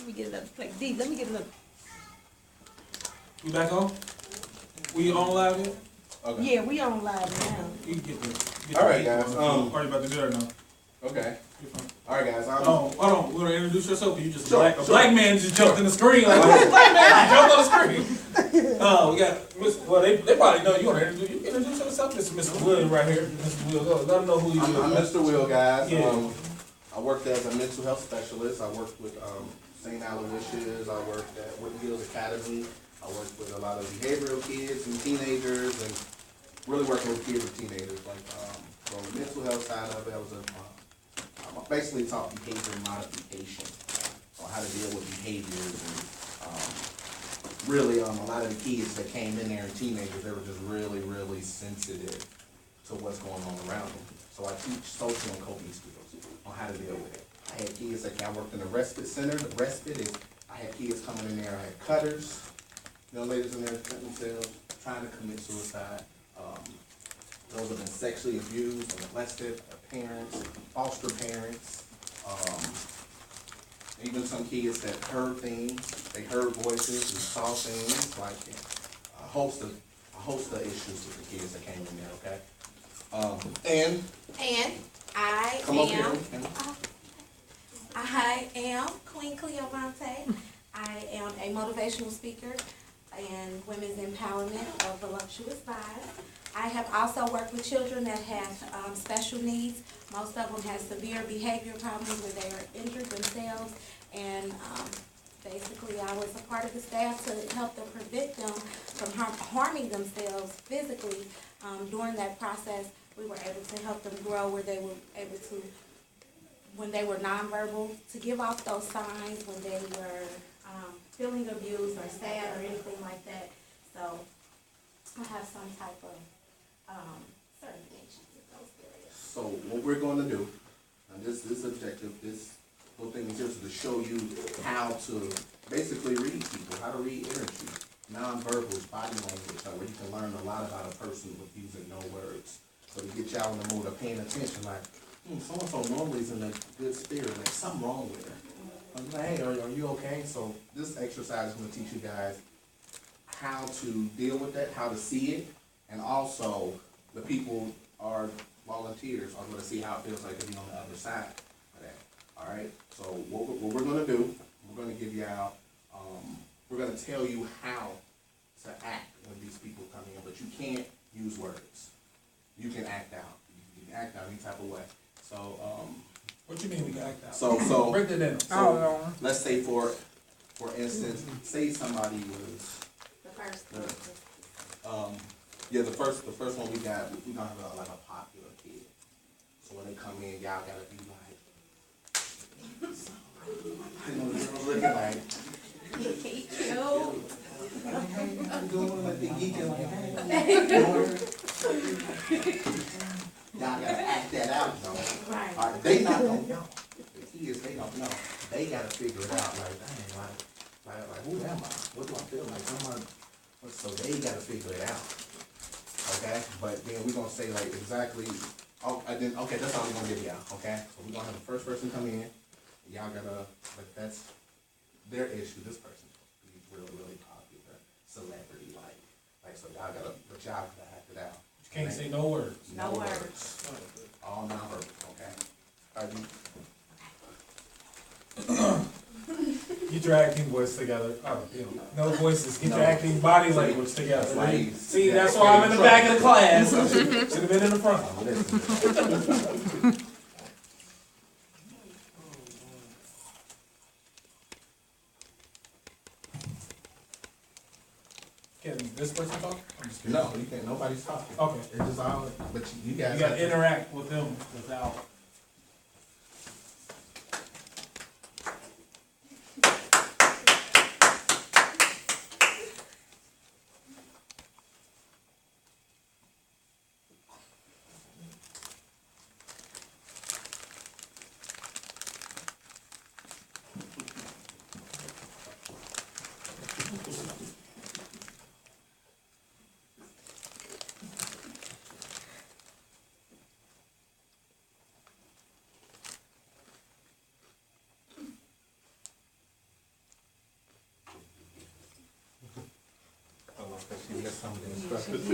Let me get another plate. D, let me get another. We back on? We on live yet? Okay. Yeah, we on live now. You can get All right, guys. Are you about to do that now? Okay. You're fine. All right, guys. Oh, hold on. You want to introduce yourself? You just Sure, a sure. black man just jumped in the screen. Like, who's the black man just jumped on the screen? We got well, they probably know you. Want to introduce you? Can introduce yourself, Mr. William right here. Mr. Will, let them know who you are. I'm Mr. Will, guys. Yeah. I worked as a mental health specialist. I worked with St. Aloysius. I worked at Whitney Hills Academy. I worked with a lot of behavioral kids and teenagers, and really working with kids and teenagers. Like on the mental health side of it, I was I basically taught behavior modification on how to deal with behaviors, and really a lot of the kids that came in there and teenagers, they were just really, really sensitive to what's going on around them. So I teach social and coping skills on how to deal with it. I had kids that I worked in the respite center. The respite is I had kids coming in there. I had cutters, ladies in there cutting themselves, trying to commit suicide. Those have been sexually abused and molested, parents, foster parents. Even some kids that heard things, they heard voices and saw things, like a host of issues with the kids that came in there. Okay, and I come up here. I am Queen Cleovante. I am a motivational speaker and women's empowerment of voluptuous vibes. I have also worked with children that have special needs. Most of them have severe behavior problems where they are injured themselves, and basically I was a part of the staff to help them prevent them from harming themselves physically. During that process, we were able to help them grow where they were able to, when they were nonverbal, to give off those signs when they were feeling abused or sad or anything like that. So I have some type of certifications in those areas. So what we're going to do, and this objective, this whole thing is just to show you how to basically read people, how to read energy, nonverbals, body language, where you can learn a lot about a person with using no words. So to get y'all in the mood of paying attention, like, so-and-so normally is in a good spirit, like something wrong with her. I'm like, hey, are you okay? So this exercise is going to teach you guys how to deal with that, how to see it, and also the people are volunteers are going to see how it feels like to be on the other side of that. All right. So what we're going to do, we're going to give y'all, we're going to tell you how to act when these people come in, but you can't use words. You can act out. You can act out any type of way. So What you mean we can act out? So break that down. So let's say for instance, say somebody was The first the first one we gonna have like a popular kid. So when they come in, y'all gotta be like, looking like, I'm doing like the geeking y'all gotta act that out though. Right. All right, they not gonna know. The kids, they don't know. They gotta figure it out. Like, dang, like who am I? What do I feel like? Someone. So they gotta figure it out. Okay, but then we're gonna say like exactly. Oh, okay, that's all we're gonna give y'all. Okay, so we're gonna have the first person come in. Y'all gotta, like, that's their issue. This person's supposed to be really, really popular, celebrity like. So y'all gotta, but y'all gotta act it out. You can't say no words. No words. All non-verbal. Okay. Are you? Get your acting voice together. No voices. Get your acting body language together. Like, See, that's why I'm in the back of the class. Should have been in the front. Can this person talk? I'm just kidding. No, you can't. Nobody's talking. Okay. It's just all. But you guys. You got to interact with them without. Because she missed some of the instructions.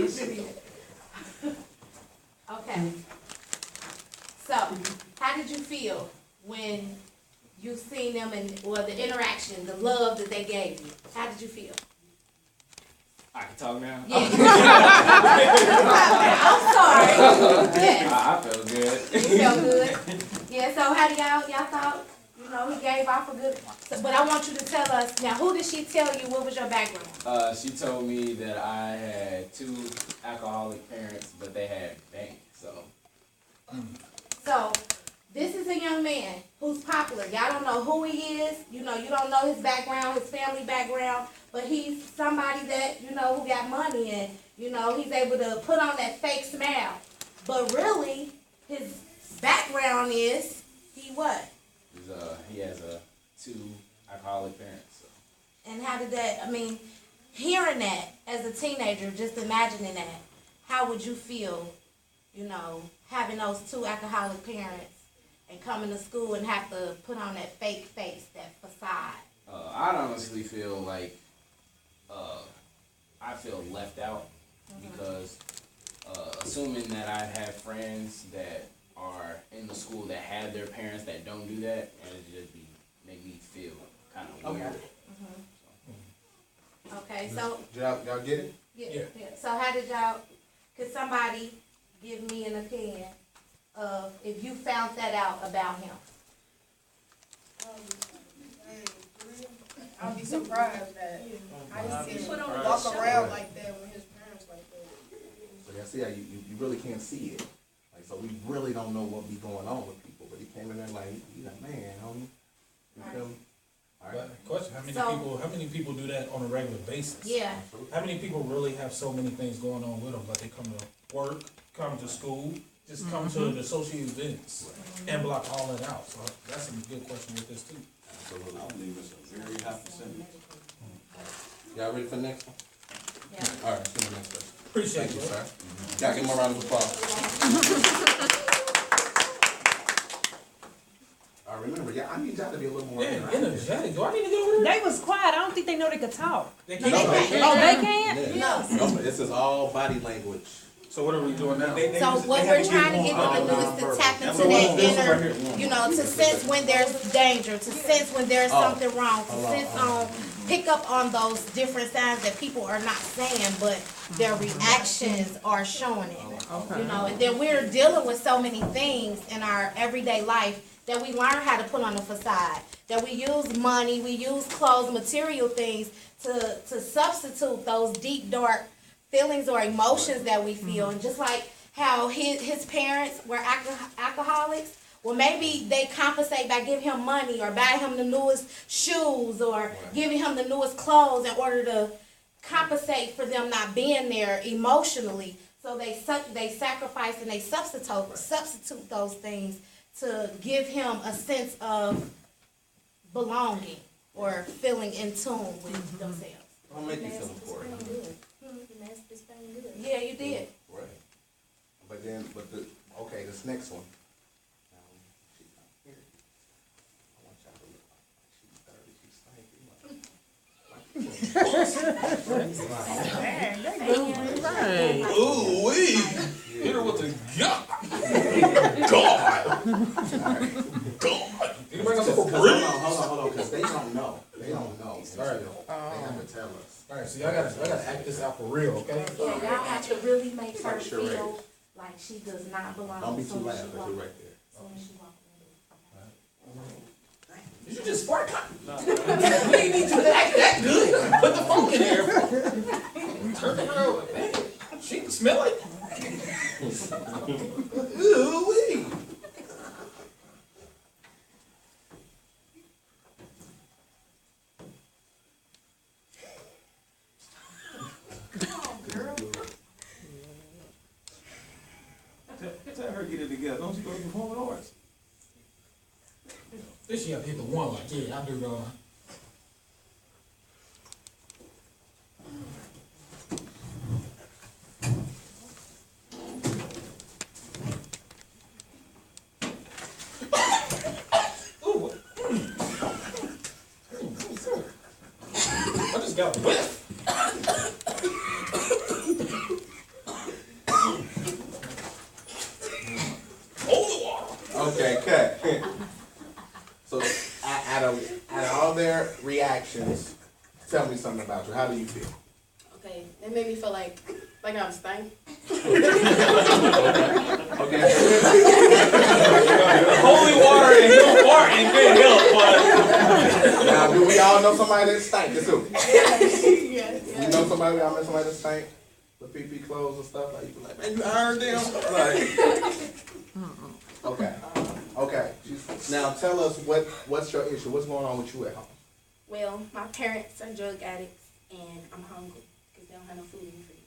Okay. So, how did you feel when you seen them and, well, the interaction, the love that they gave you? How did you feel? I can talk now? Yeah. I'm sorry. Yes. I felt good. You felt good? Yeah, so how do y'all thought, you know, he gave off a good, so, but I want you to tell us, now who did she tell you, what was your background? She told me that I had 2 alcoholic parents, but they had bank, so. So, this is a young man who's popular. Y'all don't know who he is. You know, you don't know his background, his family background, but he's somebody that, you know, who got money and, you know, he's able to put on that fake smile. But really, his background is, he what? He has 2 alcoholic parents, so. And how did that, I mean, hearing that as a teenager, just imagining that, how would you feel, you know, having those 2 alcoholic parents and coming to school and have to put on that fake face, that facade? I'd honestly feel like, I feel left out because, assuming that I have friends that are in the school that have their parents that don't do that, and it just make me feel kind of weird. Okay, so, Y'all get it? yeah. So how did y'all, could somebody give me an opinion of if you found that out about him? I'll be surprised that I just see him walk around like that with his parents like that. So y'all see how you really can't see it. Like, so we really don't know what be going on with people, but he came in there like, he's like, man, homie. You feel me? All right. But question, how many people do that on a regular basis? Yeah. How many people really have so many things going on with them, like they come to work, come to school, just come to the social events and block all that out? So that's a good question with this too. Absolutely. I believe it's a very high percentage. Y'all ready for the next one? Yeah. All right, let's do the next question. Appreciate Thank you, you, sir. Y'all give him a round of applause. All right, remember, y'all, I need y'all to be a little more Yeah, interactive. energetic. Do I need to get over there? They was quiet. I don't think they know they could talk. They No, can't. they can't. Oh, they can't? Yeah. No, but this is all body language. So what are we doing now? So what we're trying to get them to do is to tap into that inner, you know, to sense when there's danger, to sense when there's something wrong, to sense pick up on those different signs that people are not saying, but their reactions are showing it. You know, and then we're dealing with so many things in our everyday life that we learn how to put on a facade, that we use money, we use clothes, material things to substitute those deep, dark feelings or emotions that we feel. And just like how his parents were alcoholics, well, maybe they compensate by giving him money or buying him the newest shoes or giving him the newest clothes in order to compensate for them not being there emotionally. So they sacrifice and they substitute those things to give him a sense of belonging or feeling in tune with themselves. I'll make you feel important. Yeah, you did. Right. But then, okay, this next one. She's not here. I want y'all to look like she's 30, she's stanky. Ooh wee! Hit her with the God! God! Anybody got some for real? Hold on, because they don't know. They don't know. Sorry. They have to tell us. Alright, so y'all gotta act this out for real, okay? Yeah, y'all have to really make her feel like she does not belong. Don't be too soon as loud, she but walk- you're right there. soon as she walk in. Did you just spark? We ain't need you to act that good. Put the phone in there. Turn around. Man, she can smell it. Ooh wee! Tell her to get it together. Don't you go to performing arts? This you have to hit the one like, yeah, I do go. I just got a whiff. out of all their reactions, tell me something about you. How do you feel? Okay, it made me feel like I was stank. Okay. Holy water and no fart ain't good help, but Now, do we all know somebody that stank? That's who? Yes. You know somebody, we all know somebody that stank? With PP clothes and stuff? Like, you be like, man, you ironed them? Like, okay. Okay. Now, tell us what's your issue? What's going on with you at home? Well, my parents are drug addicts, and I'm hungry because they don't have no food in the fridge.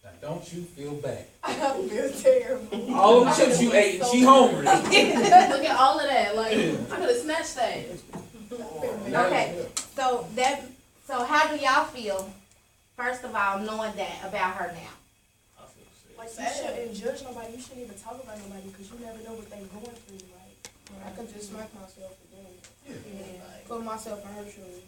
now, don't you feel bad? I feel terrible. All them chips you ate, she hungry. Look at all of that. Like, I could have snatched that. Okay, so how do y'all feel, first of all, knowing that about her now? Like, you shouldn't judge nobody. You shouldn't even talk about nobody because you never know what they're going through. Like, I could just smack myself for doing it. Put myself in her shoes.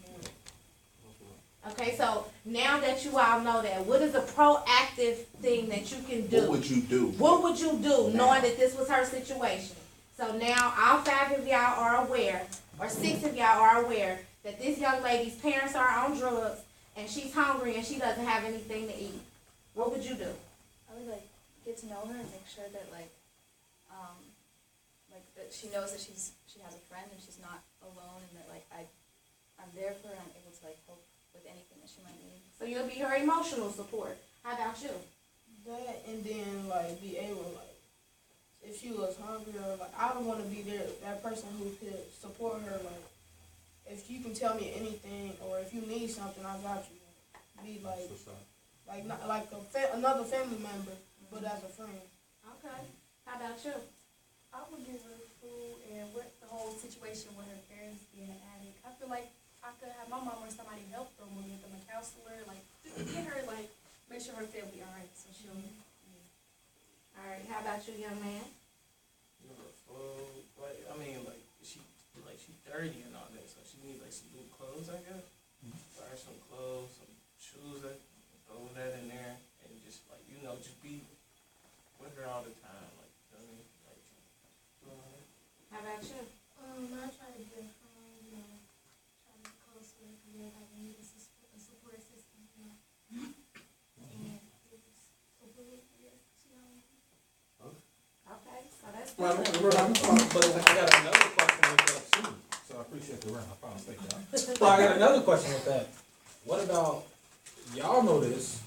Okay, so now that you all know that, what is a proactive thing that you can do? What would you do? What would you do knowing that this was her situation? So now all 5 of y'all are aware, or 6 of y'all are aware, that this young lady's parents are on drugs and she's hungry and she doesn't have anything to eat. What would you do? I would like get to know her and make sure that that she knows that she has a friend and she's not alone, and that I'm there for her and I'm able to help with anything that she might need. So you'll be her emotional support. How about you? That, and then be able if she was hungry or I don't want to be there, that person who could support her. If you can tell me anything or if you need something, I got you. Be not another family member, but as a friend. Okay. How about you? I would give her food, and with the whole situation with her parents being an addict, I feel like I could have my mom or somebody help them with them, a counselor, get her, make sure her family all right, so she'll. All right. How about you, young man? Give her food, she's 30 and all that, so she needs some new clothes, I guess. Buy her some clothes, some shoes, throw that in there, and just just be with her all the time, How about you? I try to get home, try to be close with her, everybody needs a support system, And just hopefully, Okay. So that's But I got another question with that too. So I appreciate the round. I promise. Thank y'all. Well, I got another question with that. What about y'all know this,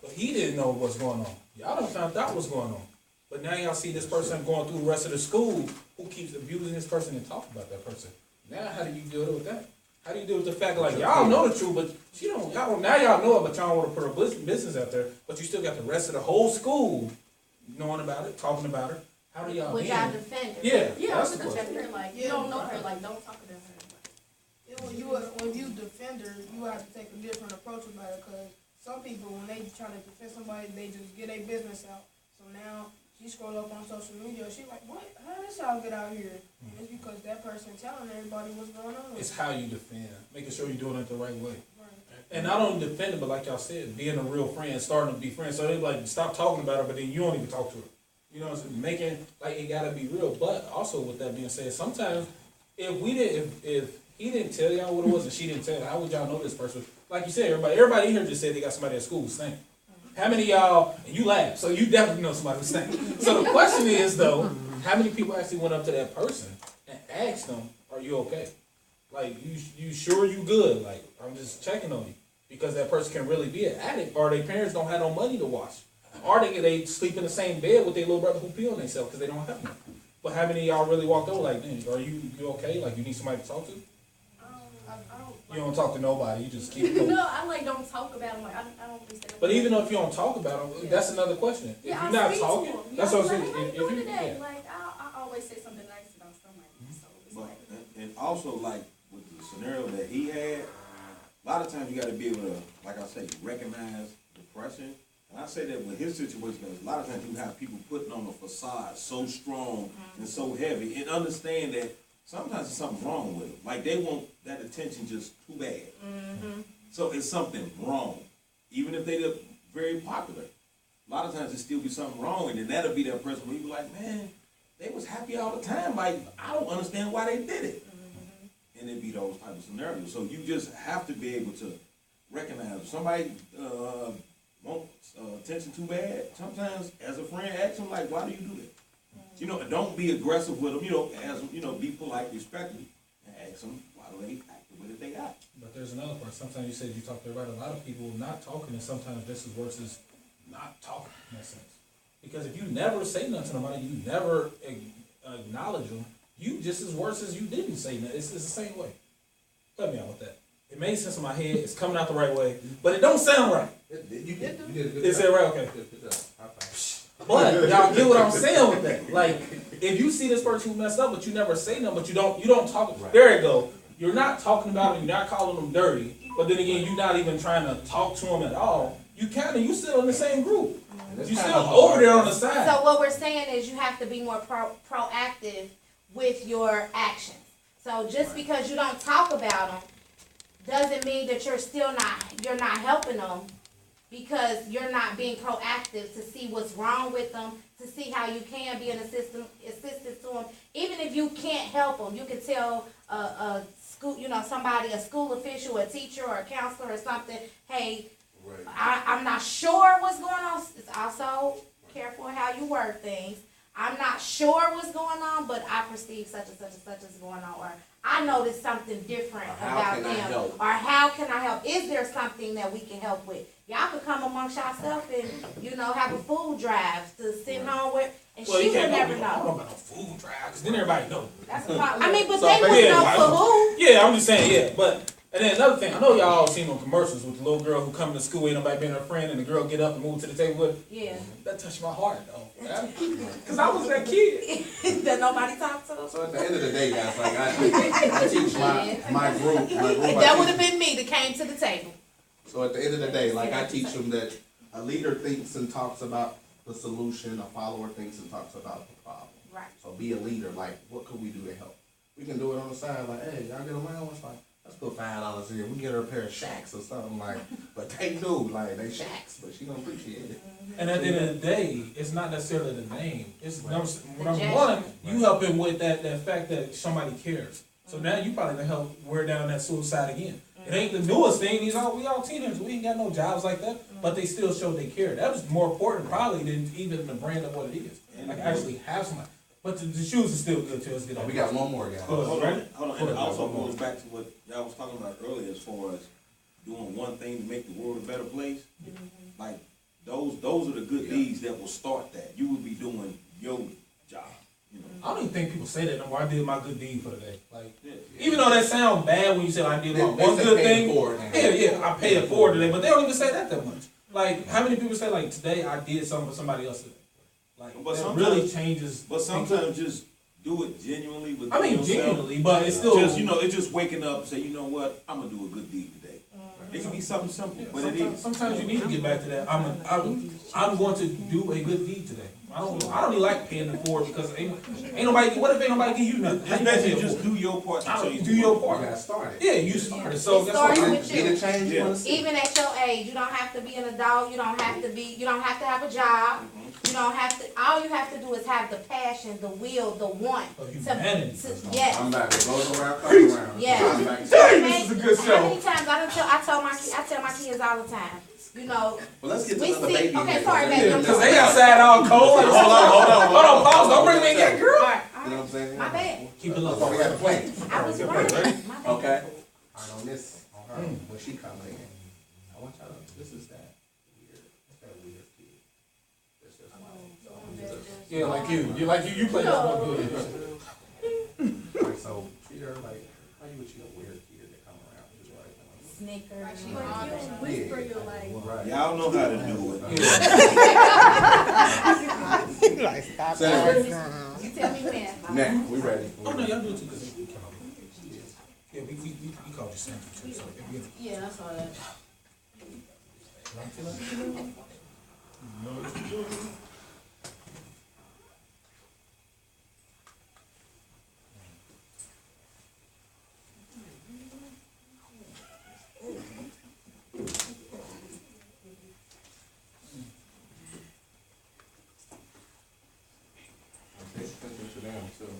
but he didn't know what's going on. Y'all done found out what's going on. But now y'all see this person going through the rest of the school who keeps abusing this person and talking about that person. Now how do you deal with that? How do you deal with the fact y'all know the truth, but she don't, now y'all know it, but y'all don't want to put her business out there, but you still got the rest of the whole school knowing about it, talking about her. How do y'all Would deal? y'all defend her? Yeah, Yeah, that's I the would question. defend her, you don't know her, don't talk about her. When you defend her, you have to take a different approach about it because some people, when they try to defend somebody, they just get their business out. So now she scroll up on social media, she like, what? How did this all get out here? And it's because that person telling everybody what's going on. It's how you defend, making sure you're doing it the right way. Right. And not only defend it, but like y'all said, being a real friend, starting to be friends. So they stop talking about her, but then you don't even talk to her. You know what I'm saying? Making it gotta be real. But also with that being said, sometimes if he didn't tell y'all what it was and she didn't tell, how would y'all know this person? Like you said, everybody here just said they got somebody at school who's stinking. How many of y'all, and you laugh, so you definitely know somebody who's stinking. So the question is though, how many people actually went up to that person and asked them, are you okay? You sure you good? I'm just checking on you. Because that person can really be an addict, or their parents don't have no money to wash. Or they sleep in the same bed with their little brother who pee on themselves because they don't have none. But how many of y'all really walked over man, are you okay? You need somebody to talk to? You don't talk to nobody, you just keep going. No, I don't talk about them, I don't really say that. But even if you don't talk about them, that's another question. If you're not talking, that's what I'm saying. How you doing today? I always say something nice about somebody, so it's and also with the scenario that he had, a lot of times you gotta be able to, like I say, recognize depression. And I say that with his situation, because a lot of times you have people putting on a facade so strong and so heavy, and understand that sometimes there's something wrong with them. They want that attention just too bad. So it's something wrong. Even if they look very popular, a lot of times there still be something wrong, and then that'll be that person where you be like, man, they was happy all the time. I don't understand why they did it. and it be those type of scenarios. So you just have to be able to recognize if somebody wants attention too bad. Sometimes, as a friend, ask them like, "Why do you do that?" You know, don't be aggressive with them. You know, ask them. You know, be polite, respectful, and ask them why do they act the way that they act. But there's another part. Sometimes you said you talk to everybody. A lot of people not talking, and sometimes this is worse as not talking in that sense. Because if you never say nothing to nobody, you never acknowledge them, you just as worse as you didn't say nothing. It's the same way. Help me out with that. It made sense in my head. It's coming out the right way, but it don't sound right. You did a good Is job. that right? Okay. Good job. High five. But y'all get what I'm saying with that. Like, if you see this person who messed up, but you never say nothing, but you don't talk. Right. There you go. You're not talking about them. You're not calling them dirty. But then again, you're not even trying to talk to them at all. You still in the same group. You still over there on the side. So what we're saying is you have to be more proactive with your actions. So just because you don't talk about them doesn't mean that you're not helping them, because you're not being proactive to see what's wrong with them, to see how you can be an assistance to them. Even if you can't help them, you can tell a school, somebody, a school official, a teacher, or a counselor or something, hey, I'm not sure what's going on. It's also careful how you word things. I'm not sure what's going on, but I perceive such and such and such is going on, or I noticed something different about them, or how can I help? Is there something that we can help with? Y'all could come amongst yourself and have a food drive to send home with, and Well, she you can't would never I don't know know. about no food drive, because then everybody know. That's a problem. I mean, but So they would yeah, know I- for who. Yeah, I'm just saying, yeah. But and then another thing, I know y'all all seen on commercials with the little girl who come to school, ain't nobody being her friend, and the girl get up and move to the table with her. Yeah, That touched my heart though. Because I was that kid. that nobody talked to. So at the end of the day, guys, like I teach my group. That would have been me that came to the table. So at the end of the day, like I teach them that a leader thinks and talks about the solution, a follower thinks and talks about the problem. Right. So be a leader. Like, what could we do to help? We can do it on the side. Like, hey, y'all get allowance. Like, let's put $5 in here. We can get her a pair of Shacks or something. Like, but they do. Like, they Shacks, but she don't appreciate it. And at the end of the day, it's not necessarily the name. It's number gesture. one, you helping with that fact that somebody cares. So now you probably gonna help wear down that suicide again. It ain't the newest thing. We all teenagers. We ain't got no jobs like that, but they still show they care. That was more important probably than even the brand of what it is. Like actually have somebody. But the shoes are still good too. Let's get on. We got one more, guys. Hold on. And it also Hold on. goes back to what y'all was talking about earlier, as far as doing one thing to make the world a better place. Like those are the good deeds that will start that. You will be doing your job. I don't even think people say that no more. I did my good deed for the day. Like, Yeah. even though that sounds bad when you say I did my They one say good pay thing. it forward now. Yeah, I paid it forward today, but they don't even say that much. Like, how many people say like today I did something for somebody else today? Like, But that sometimes- really changes. But sometimes just do it genuinely with I mean, yourself. genuinely, but it's still Just it's just waking up and say, you know what, I'm gonna do a good deed today. It can be something simple, but it is. Sometimes you need to get back to that. I'm going to do a good deed today. I don't really like paying it forward because ain't nobody. What if ain't nobody give you nothing? How Just you gonna pay basically it just forward? do your part to change Do the your world. part. You got started. Yeah, you started. So It guess started what? with Be the change you Yeah. want to see. Even at your age, you don't have to be an adult. You don't have to have a job. You don't have to. All you have to do is have the passion, the will, the want. Of humanity. Yes. I'm back. It goes around, comes around. Yeah. I'm back. This is a good How show. many times I tell my kids all the time. Well, let's get to We another see- baby. okay, here, sorry, 'cause baby, they're- I'm Because they outside all cold. Hold on, pause. Don't bring me in yet, girl. All right, You know what I'm saying? My bad. Keep it That's why we low. had a plan. I was right. My bad. Okay. All right, on this, on her, when she comes in, I want y'all to, this is that weird, it's that weird kid. That's just like, Yeah, like you play that one good. Alright, so treat her like, how you would treat a weird kid that come around, just like, Snickers. Like she honest, whisper you like. right. Y'all know how to do it. Senator, You tell me when. next, we ready. Oh no, y'all do it too. Yeah, we called you Santa too. So Yeah, I saw that. Pay attention to them too.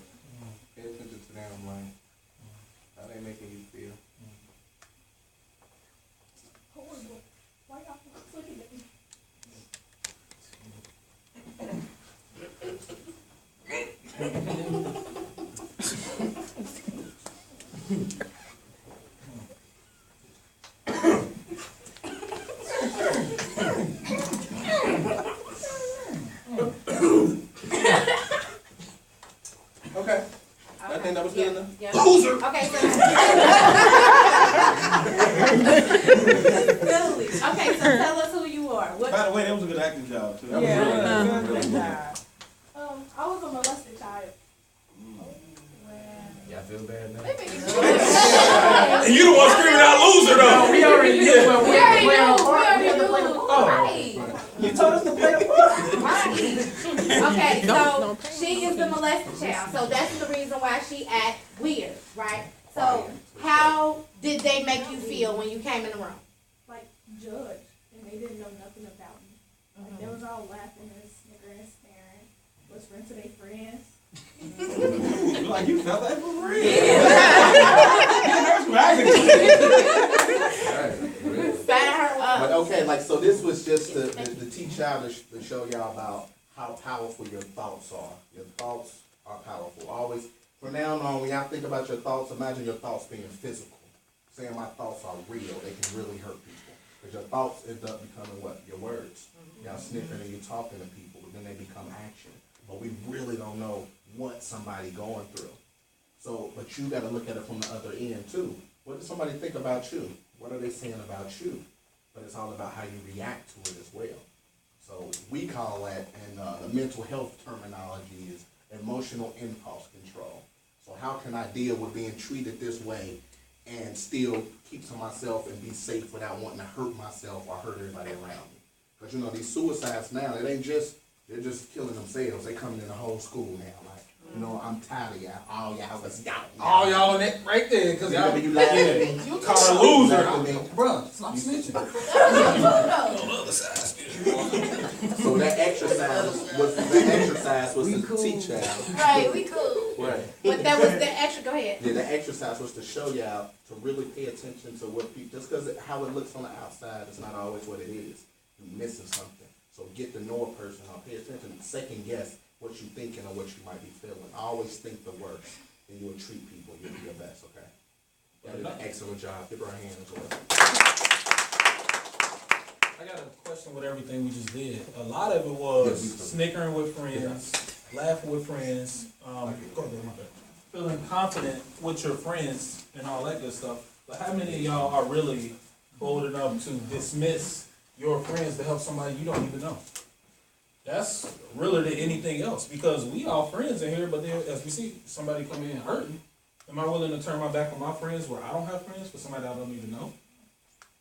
Pay attention to them, like, how they make feel. Horrible. Why y'all looking at me? Okay, I think that was good enough. Yeah. Loser! Okay, so. Okay, so tell us who you are. What? By the way, that was a good acting job too. That was really good. Good job. I was a molested child. Yeah, I feel bad now. Maybe And you the one screaming out loser though. We already knew when We we already playing knew. a part. We already knew. Right. You told us to play the part. Right. Okay, so she is the molested child, so that's the reason why she act weird, right? So how did they make you feel when you came in the room? like judged, and they didn't know nothing about me. Like they was all laughing and snickering and staring, whispering to their friends. Like you felt that for real. Sign her up. But okay, like, so this was just to teach y'all, to show y'all about how powerful your thoughts are. Your thoughts are powerful. Always, from now on, when y'all think about your thoughts, imagine your thoughts being physical. Saying my thoughts are real, they can really hurt people. Because your thoughts end up becoming what? Your words. Y'all sniffing and you talking to people, but then they become action. But we really don't know what somebody going through. So, but you gotta look at it from the other end too. What does somebody think about you? What are they saying about you? But it's all about how you react to it as well. So we call that, and the mental health terminology is emotional impulse control. So how can I deal with being treated this way and still keep to myself and be safe without wanting to hurt myself or hurt everybody around me? Because you know, these suicides now, it ain't just, they're just killing themselves. They coming in the whole school now. Like, you know, I'm tired of y'all. All y'all was y'all. All y'all in that right there, cause y'all You laugh at me. you call her a loser. Laugh at me. Bruh, stop snitching. So that exercise was to teach y'all. Right, we cool. Right. But that was the extra, go ahead. Yeah, the exercise was to show y'all to really pay attention to what people, just because how it looks on the outside is not always what it is. You're missing something. So get to know a person or pay attention. Second guess what you're thinking or what you might be feeling. Always think the worst, and you'll treat people. You'll do your best, okay? Y'all did an excellent job. Give her a hand as well. I got a question with everything we just did. A lot of it was snickering with friends, laughing with friends, feeling confident with your friends and all that good stuff. But how many of y'all are really bold enough to dismiss your friends to help somebody you don't even know? That's realer than anything else, because we all friends in here, but then as we see somebody come in hurting, am I willing to turn my back on my friends where I don't have friends for somebody I don't even know?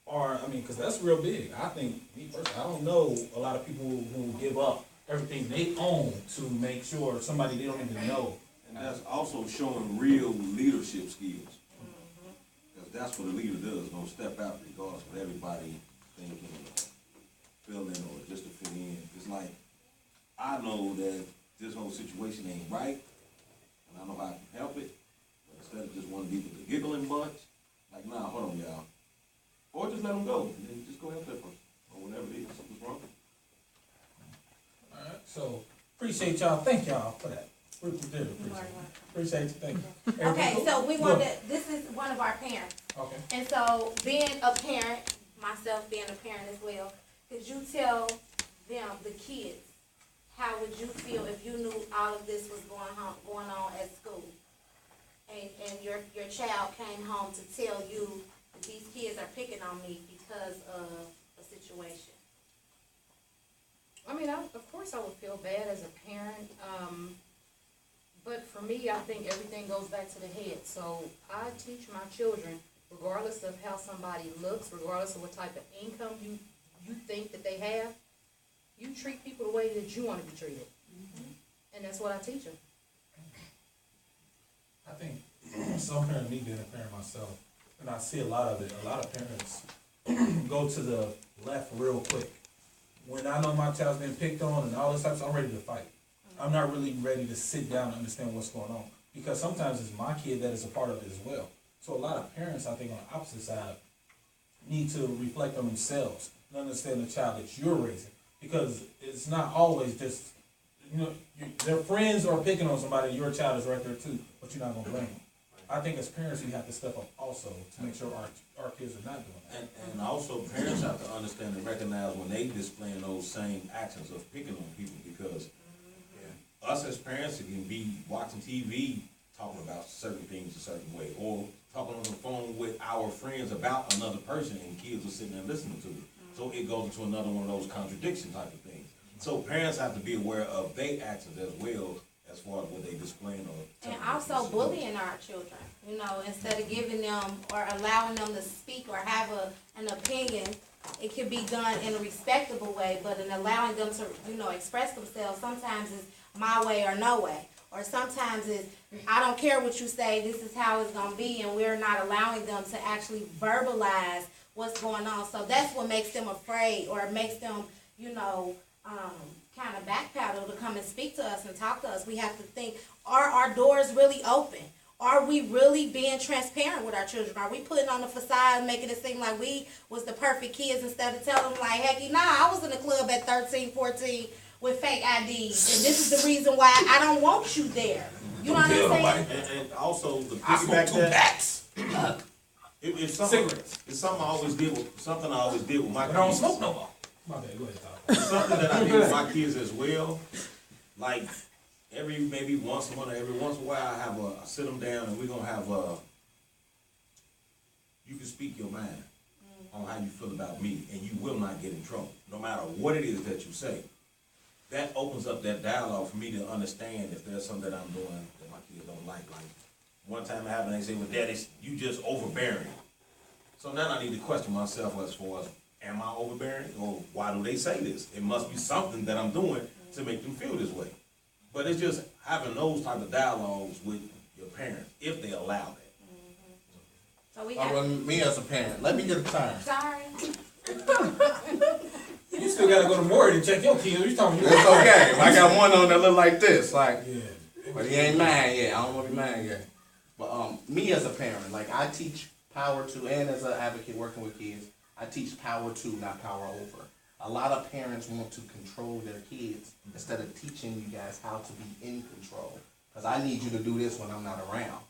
Or, I mean, because that's real big. I think, me personally, I don't know a lot of people who give up everything they own to make sure somebody they don't even know. And that's also showing real leadership skills. Because that's what a leader does, gonna step out regardless of everybody thinking or feeling or just to fit in. It's like, I know that this whole situation ain't right, and I know how I can help it, but instead of just wanting to be with the giggling bunch, like, nah, hold on, y'all. Or just let them go, and then just go help that person, or whatever it is, something's wrong. Alright, so, appreciate y'all, thank y'all for that. We did appreciate you, thank you. Okay, so we wanted to, this is one of our parents. Okay. And so being a parent, myself being a parent as well, could you tell them, the kids, how would you feel if you knew all of this was going on at school? And your child came home to tell you that these kids are picking on me because of a situation. I mean, of course I would feel bad as a parent, but for me, I think everything goes back to the head. So I teach my children, regardless of how somebody looks, regardless of what type of income you think that they have, you treat people the way that you want to be treated. And that's what I teach them. I think some parents, me being a parent myself, and I see a lot of it, a lot of parents go to the left real quick. When I know my child's been picked on and all this type of stuff, I'm ready to fight. I'm not really ready to sit down and understand what's going on. Because sometimes it's my kid that is a part of it as well. So a lot of parents, I think, on the opposite side, need to reflect on themselves and understand the child that you're raising. Because it's not always just, their friends are picking on somebody, your child is right there too, but you're not gonna blame them. I think as parents, we have to step up also to make sure our kids are not doing that. And also parents have to understand and recognize when they displaying those same actions of picking on people, because us as parents, it can be watching TV, talking about certain things a certain way, or talking on the phone with our friends about another person, and kids are sitting there listening to it. So it goes into another one of those contradiction type of things. So parents have to be aware of their actions as well, as far as what they displaying or. And also bullying our children, instead of giving them or allowing them to speak or have an opinion, it can be done in a respectable way, but in allowing them to, express themselves, sometimes it's my way or no way. Or sometimes it's, I don't care what you say, this is how it's gonna be, and we're not allowing them to actually verbalize what's going on. So that's what makes them afraid, or makes them, kind of backpedal to come and speak to us and talk to us. We have to think, are our doors really open? Are we really being transparent with our children? Are we putting on the facade, making it seem like we was the perfect kids, instead of telling them like, heck, I was in the club at 13, 14 with fake IDs, and this is the reason why I don't want you there. You know what I'm saying? And also the I smoke piggyback 2 packs. it's something, Cigarettes. it's something I always did with my But I don't kids. smoke no more. My bad, go ahead, Tyler. It's something that I do with my kids as well. Like maybe once a month or every once in a while, I sit them down and we're gonna have you can speak your mind on how you feel about me, and you will not get in trouble, no matter what it is that you say. That opens up that dialogue for me to understand if there's something that I'm doing that my kids don't like. Like one time it happened, they say, "Well, Daddy, you just overbearing." So now I need to question myself as far as, am I overbearing, or why do they say this? It must be something that I'm doing to make them feel this way. But it's just having those type of dialogues with your parents, if they allow that. So we Well, me as a parent, let me get a time. sorry. You still gotta go to Maury to check your kids. You talking? It's okay. I got one on that look like this, like, Yeah. but he ain't mine yet. I don't know if he's mine yet. But me as a parent, like I teach power to, and as an advocate working with kids, I teach power to, not power over. A lot of parents want to control their kids instead of teaching you guys how to be in control. Because I need you to do this when I'm not around.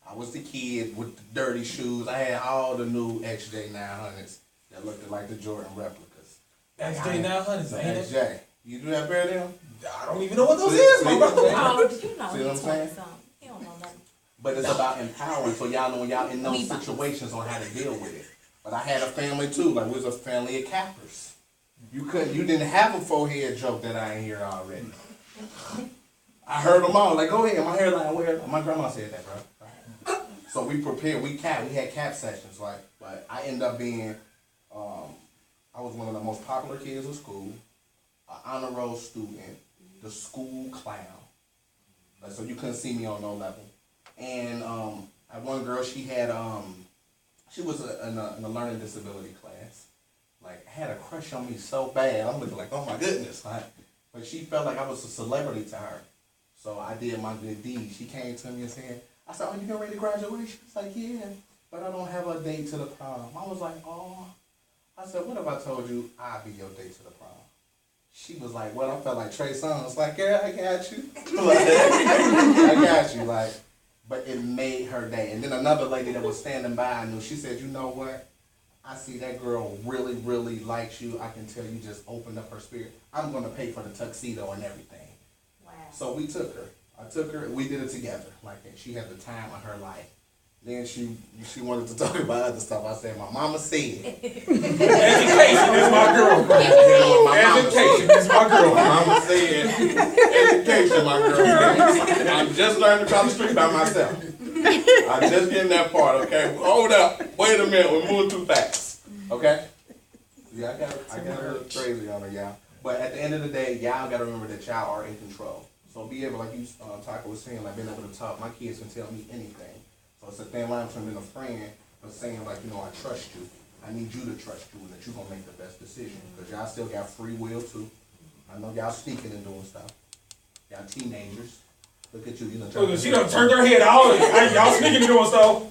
I was the kid with the dirty shoes. I had all the new XJ900s that looked like the Jordan replicas. XJ900s, ain't it? XJ. You do that better than them? I don't even know what those is, my brother. Oh, did you know? See what I'm saying? He don't know nothing. But it's about empowering, so y'all know when y'all in those We both. situations on how to deal with it. But I had a family too, like we was a family of cappers. You didn't have a forehead joke that I ain't hear already. I heard them all, like, go ahead, my hairline, where? My grandma said that, bro. So we prepared, we had cap sessions, like, but I ended up being, I was one of the most popular kids in school, an honor roll student, the school clown. Like, so you couldn't see me on no level. And I had one girl, she had, she was in a learning disability class. Like, had a crush on me so bad. I'm looking like, oh my goodness. Like, but she felt like I was a celebrity to her. So I did my good deed. She came to me and said, I said, oh, you getting ready to graduation? She's like, yeah, but I don't have a date to the prom. I was like, oh. I said, what if I told you I'd be your date to the prom? She was like, well, I felt like Trey Songz. Like, yeah, I got you. Like, I got you. Like, but it made her day. And then another lady that was standing by, I knew, she said, you know what? I see that girl really, really likes you. I can tell you just opened up her spirit. I'm going to pay for the tuxedo and everything. Wow. So we took her. I took her, and we did it together. Like, and she had the time of her life. Then she wanted to talk about other stuff. I said, my mama said. Education is my girl. Education is my girl. My mama said, education, my girl. I'm just learning to cross the street by myself. I'm just getting that part, okay? Hold up. Wait a minute. We're moving too fast. Okay? Yeah, I got a little crazy on her, y'all. But at the end of the day, y'all got to remember that y'all are in control. So be able, like you, Taka was saying, like being able to talk. My kids can tell me anything. So it's a thin line between being a friend, but saying, like, I trust you. I need you to trust you and that you're going to make the best decision. Because y'all still got free will, too. I know y'all sneaking and doing stuff. Y'all teenagers. Look at you, you know. Look at she done turned her head all. Y'all sneaking doing stuff.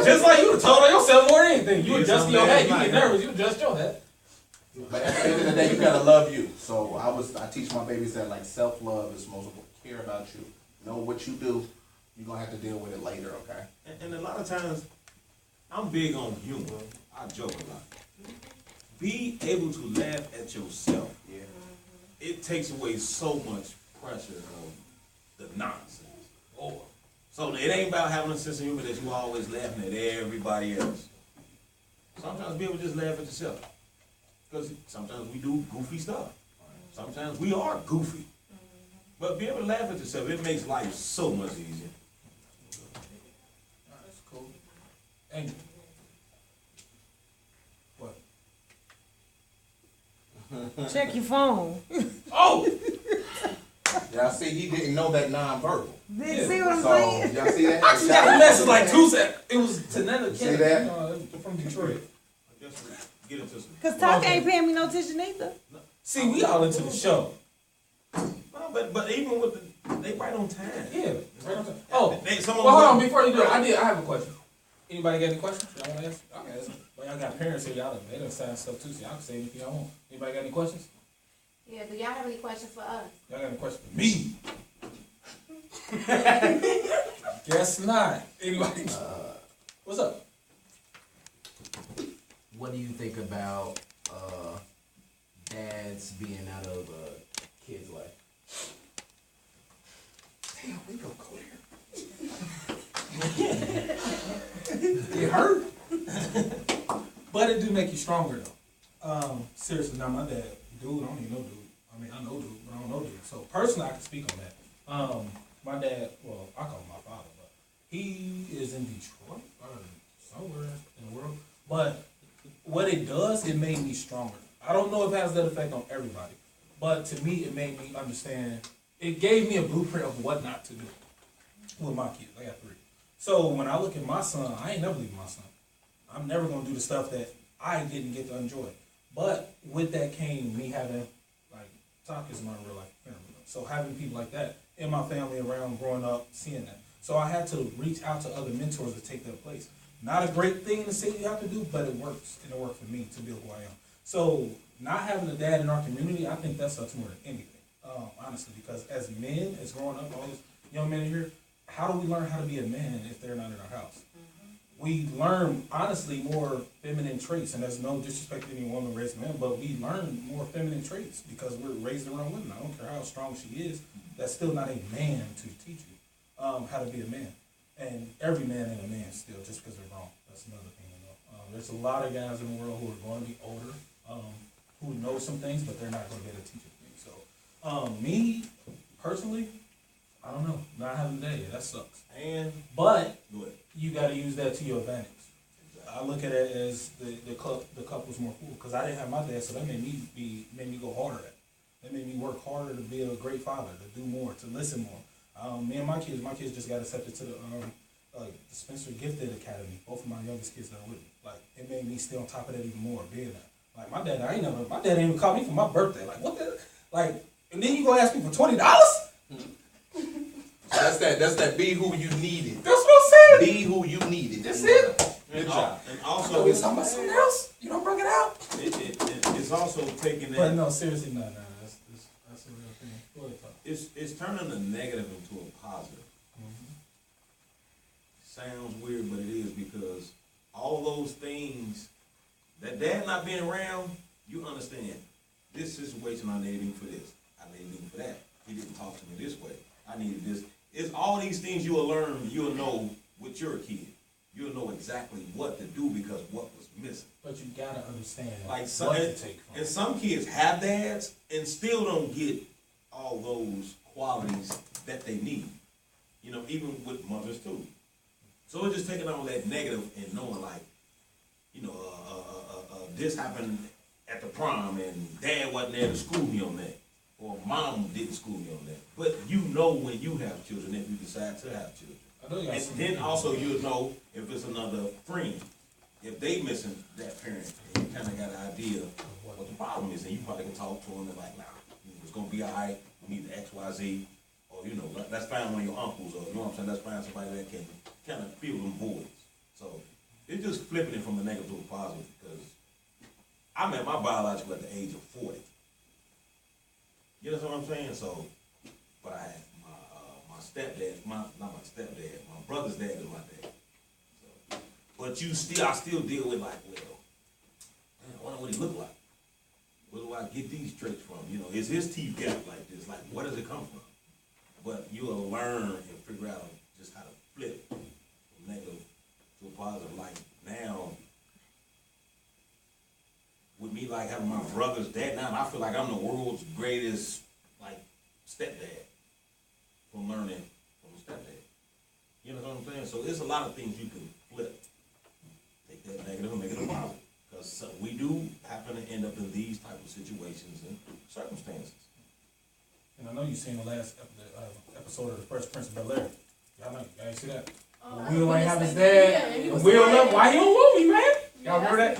Just like you told her yourself more than anything. You adjust your head. You get nervous. You adjust your head. But at the end of the day, you gotta love you. So I teach my babies that like self-love is most important. Care about you. Know what you do. You're gonna have to deal with it later, okay? And a lot of times, I'm big on humor. I joke a lot. Be able to laugh at yourself. Yeah. It takes away so much pressure of the nonsense. Oh. So it ain't about having a sense of humor that you always laughing at everybody else. Sometimes be able to just laugh at yourself. Because sometimes we do goofy stuff. Sometimes we are goofy. But be able to laugh at yourself, it makes life so much easier. That's cool. And what? Check your phone. Oh! Y'all see, he didn't know that nonverbal. Did see what I'm So saying? y'all see that? I just got a message like 2 seconds. It was Tanetta See Kennedy. that? From Detroit. I guess we get into some. Cause Talk ain't paying me no attention either. See, we all into the show. No, but even with they right on time. Yeah. Right on time. Oh, Someone well, hold on. Before you do it, I have a question. Anybody got any questions? Y'all want to ask? I can ask them. Well, y'all got parents here. They done sign stuff too, so y'all can say anything y'all want. Anybody got any questions? Yeah, do y'all have any questions for us? Y'all got any questions for me? Guess not. Anybody? What's up? What do you think about dads being out of kids' life? Damn, we go clear. It hurt. But it do make you stronger though. Seriously, now my dad, dude, I don't even know dude. I mean, I know dude, but I don't know dude. So personally, I can speak on that. My dad, well, I call him my father, but he is in Detroit or somewhere in the world. But what it does, it made me stronger. I don't know if it has that effect on everybody, but to me, it made me understand. It gave me a blueprint of what not to do with my kids. I got 3. So when I look at my son, I ain't never leaving my son. I'm never gonna do the stuff that I didn't get to enjoy. But with that came me having, like, Talk is my real life family. So having people like that in my family around growing up, seeing that. So I had to reach out to other mentors to take their place. Not a great thing to say you have to do, but it works. And it worked for me to be who I am. So not having a dad in our community, I think that sucks more than anything, honestly. Because as men, as growing up, all these young men here, how do we learn how to be a man if they're not in our house? We learn, honestly, more feminine traits, and there's no disrespect to any woman raised men, but we learn more feminine traits because we're raised around women. I don't care how strong she is, that's still not a man to teach you how to be a man. And every man ain't a man still, just because they're wrong. That's another thing to know. There's a lot of guys in the world who are going to be older, who know some things, but they're not going to be able to teach you things. So, me, personally, I don't know. Not having a dad, that sucks. But you got to use that to your advantage. I look at it as the couple's more cool because I didn't have my dad, so that made me go harder at it. That made me work harder to be a great father, to do more, to listen more. Me and my kids just got accepted to the Spencer Gifted Academy. Both of my youngest kids that are with me. Like, it made me stay on top of that even more, being that. Like, my dad ain't even called me for my birthday. Like, what the, like, and then you gonna ask me for $20? That's that be who you needed. That's what I'm saying. Be who you needed. That's it. Good job. And I also, thought we was talking about something else. You don't bring it out. It's also taking that. But no, seriously, no. That's a real thing. Go ahead, talk. It's turning the negative into a positive. Sounds weird, but it is, because all those things, that dad not being around, you understand, this situation I needed him for this, I needed him for that. He didn't talk to me this way. I needed this. It's all these things you will learn, you'll know with your kid. You'll know exactly what to do because what was missing. But you gotta understand Like what to take from. and some kids have dads and still don't get all those qualities that they need. You know, even with mothers too. So it's just taking all that negative and knowing, like, you know, this happened at the prom and dad wasn't there to school me on that, or mom didn't school me on that. But you know when you have children, if you decide to have children. And then also you'll know if it's another friend, if they missing that parent, and you kind of got an idea of what the problem is, and you probably can talk to them and like, nah, it's gonna be all right. We need the X, Y, Z, or you know, let's find one of your uncles, or, you know what I'm saying, let's find somebody that can kind of fill them voids. So, it's just flipping it from a negative to a positive, because I met my biological at the age of 40. You know what I'm saying? So, but I had my stepdad, not my stepdad, my brother's dad is my dad. So, but I still deal with like, well, man, I wonder what he look like. Where do I get these traits from? You know, is his teeth gap like this? Like, where does it come from? But you'll learn and figure out just how to flip from negative to a positive. Like now, with me like having my brother's dad now, I feel like I'm the world's greatest like stepdad from learning from a stepdad. You know what I'm saying? So there's a lot of things you can flip. Take that negative and make it a positive. Because we do happen to end up in these type of situations and circumstances. And I know you've seen the last episode of The Fresh Prince of Bel-Air. Y'all ain't see that? Will ain't have his dad. Will love, why he don't want me, man? Y'all remember that?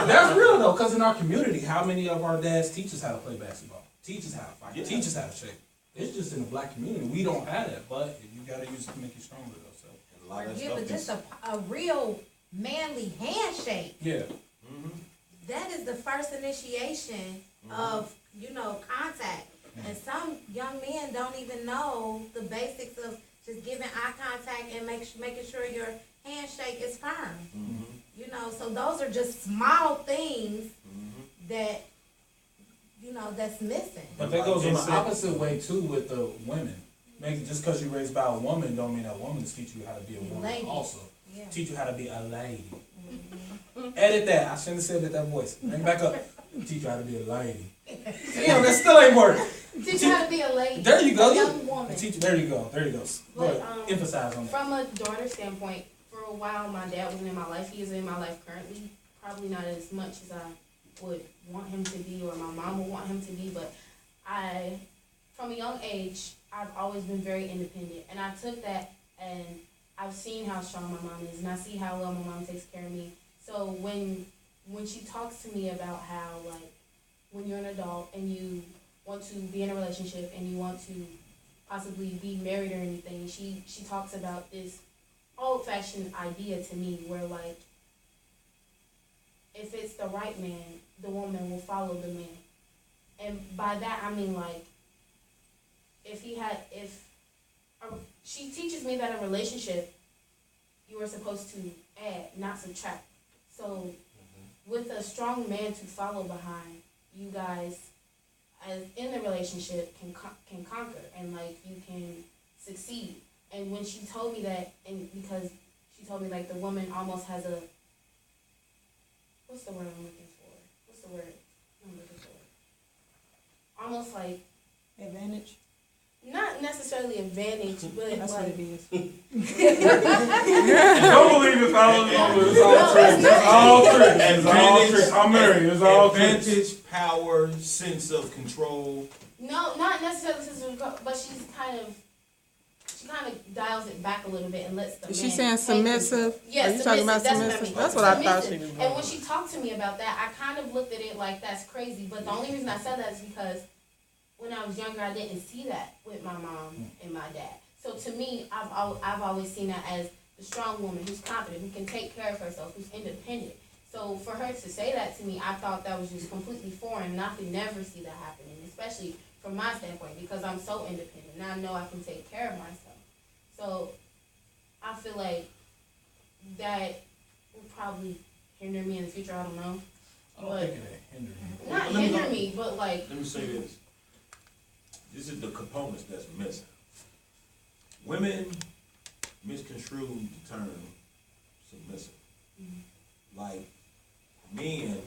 That's real though, because in our community, how many of our dads teach us how to play basketball? Teach us how to fight. Teach us how to shake. It's just in the black community. We don't have that, but you gotta use it to make you stronger though. So And a lot of that Yeah, stuff but is, just a real manly handshake. yeah. That is the first initiation of, you know, contact. And some young men don't even know the basics of just giving eye contact and making sure your handshake is firm. You know, so those are just small things that, you know, that's missing. But that goes in the opposite way too with the women. Maybe just because you're raised by a woman don't mean that woman's teach you how to be a woman Lady. also. Yeah. Teach you how to be a lady. Edit that. I shouldn't have said that voice. Bring it back up. Teach you how to be a lady. Damn, that still ain't working. Teach you how to be a lady. There you go. A young woman. There you go. There you go. But, Emphasize on that. From a daughter standpoint, for a while my dad wasn't in my life. He is in my life currently. Probably not as much as I would want him to be or my mom would want him to be, but from a young age, I've always been very independent. And I took that and I've seen how strong my mom is and I see how well my mom takes care of me. So when she talks to me about how, like, when you're an adult and you want to be in a relationship and you want to possibly be married or anything, she talks about this old-fashioned idea to me where, like, if it's the right man, the woman will follow the man. And by that, I mean, like, she teaches me that in a relationship, you are supposed to add, not subtract. So with a strong man to follow behind, you guys, as in the relationship, can conquer and, like, you can succeed. And when she told me that, and because she told me, like, the woman almost has a, what's the word I'm looking for? What's the word I'm looking for? Almost like Advantage. not necessarily advantage, but That's like, what it is. Don't believe it's all It's all tricks. It's all tricks. It's all tricks. I'm married. It's all tricks. advantage, power, sense of control. no, not necessarily sister, but she kind of dials it back a little bit and lets the Is man she saying take control. submissive? Yeah, Are you talking about that's submissive? What I mean. That's what I thought she Submissive. was And doing. when she talked to me about that, I kind of looked at it like that's crazy. But the only reason I said that is because when I was younger, I didn't see that with my mom and my dad. So to me, I've always seen that as the strong woman who's confident, who can take care of herself, who's independent. So for her to say that to me, I thought that was just completely foreign, and I could never see that happening, especially from my standpoint, because I'm so independent, and I know I can take care of myself. So I feel like that will probably hinder me in the future, I don't know. I don't think it hindered you. Not hinder me, but like, Let me say this. This is the components that's missing. Women misconstrue the term submissive. Like men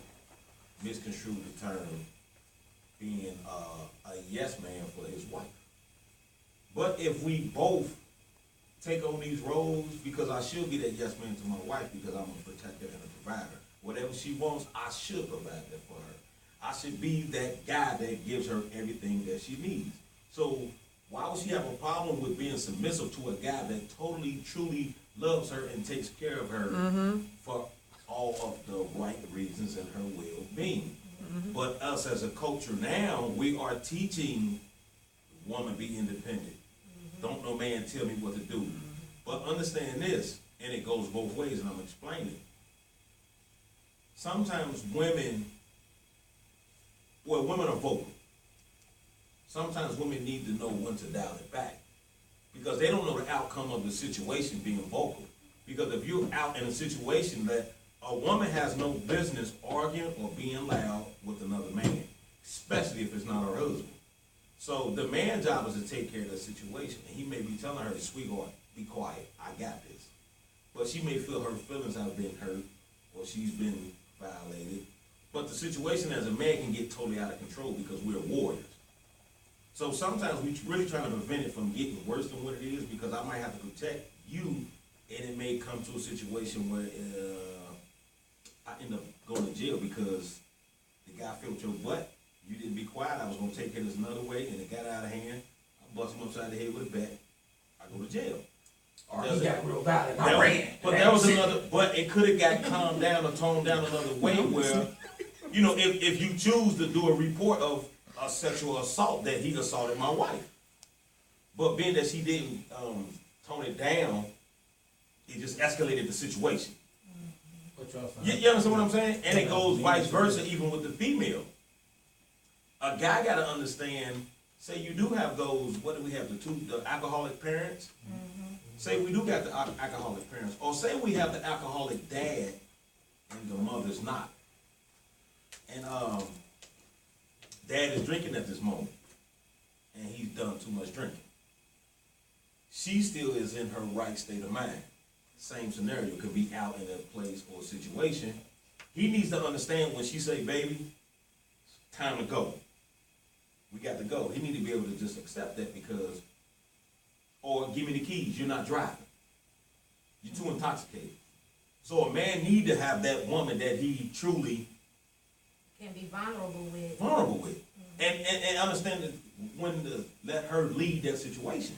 misconstrue the term being a yes man for his wife. But if we both take on these roles, because I should be that yes man to my wife because I'm a protector and a provider. Whatever she wants, I should provide that for her. I should be that guy that gives her everything that she needs. So why would she have a problem with being submissive to a guy that totally, truly loves her and takes care of her for all of the right reasons and her well-being? But us as a culture now, we are teaching the woman be independent. want no man to tell me what to do. But understand this, and it goes both ways, and I'm explaining. Sometimes women are vocal. Sometimes women need to know when to dial it back. Because they don't know the outcome of the situation being vocal. Because if you're out in a situation that a woman has no business arguing or being loud with another man, especially if it's not her husband. So the man's job is to take care of the situation. And he may be telling her, sweetheart, be quiet, I got this. But she may feel her feelings have been hurt or she's been violated. But the situation as a man can get totally out of control because we're warriors. So sometimes we really trying to prevent it from getting worse than what it is because I might have to protect you and it may come to a situation where I end up going to jail because the guy felt your butt. You didn't be quiet. I was going to take care of this another way and it got out of hand. I bust him upside the head with a bat. I go to jail. Or he got real violent. I ran. But that was another, but it could have got calmed down or toned down another way where, you know, if you choose to do a report of a sexual assault that he assaulted my wife. But being that she didn't tone it down, it just escalated the situation. You understand what I'm saying? And it goes vice versa even with the female. A guy got to understand, say you do have those, what do we have, the alcoholic parents? Say we do got the alcoholic parents. Or say we have the alcoholic dad and the mother's not. And dad is drinking at this moment. And he's done too much drinking. She still is in her right state of mind. Same scenario, could be out in a place or a situation. He needs to understand when she say, baby, time to go. We got to go. He need to be able to just accept that because, or give me the keys, you're not driving. You're too intoxicated. So a man need to have that woman that he truly Can be vulnerable with. And understand that when to let her lead that situation.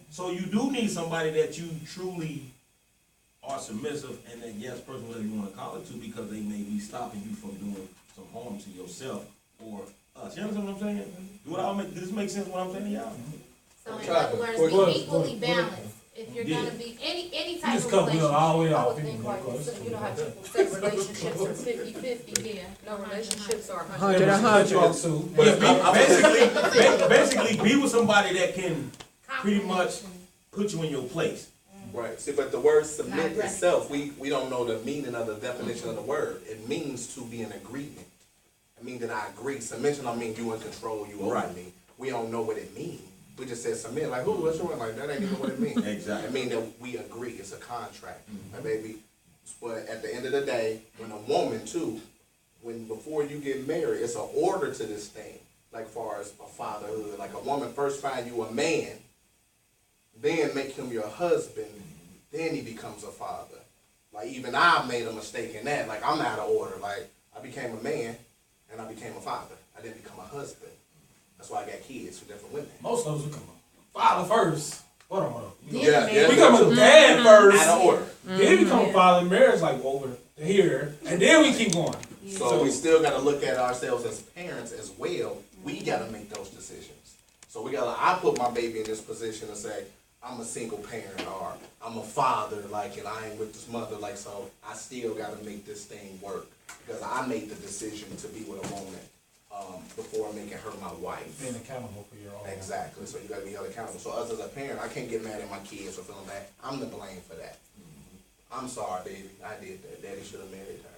So you do need somebody that you truly are submissive and that yes person, whatever you want to call it to, because they may be stopping you from doing some harm to yourself or us. You understand what I'm saying? Does this make sense what I'm saying to y'all? So in other words, be equally balanced. If you're gonna be any type of relationship. I would think like, you know how people say relationships are 50-50. Yeah. No, relationships are 100. Basically be with somebody that can pretty much put you in your place. Right. See, but the word submit itself, we don't know the meaning of the definition of the word. It means to be in agreement. It means that I agree. Submission don't mean you in control, you over me. We don't know what it means. We just said submit, like, who? What's your one? Like, that ain't even what it means. Exactly. It means that we agree. It's a contract. And baby, but at the end of the day, when a woman too, before you get married, it's an order to this thing. Like far as a fatherhood. Like a woman first find you a man, then make him your husband, then he becomes a father. Like even I made a mistake in that. Like I'm out of order. Like I became a man and I became a father. I didn't become a husband. That's why I got kids for different women. Most of us will come a father first. Hold on. Yeah, we come a dad first. Out of order. Then we become a father. Marriage like over here, and then we keep going. So we still got to look at ourselves as parents as well. We got to make those decisions. So I put my baby in this position to say, I'm a single parent or I'm a father, like, and I ain't with this mother, like, so I still got to make this thing work because I made the decision to be with a woman before making her my wife. Being accountable for your own. Exactly. So you got to be held accountable. So us as a parent, I can't get mad at my kids for feeling bad. I'm the blame for that. I'm sorry, baby. I did that. Daddy should have married her.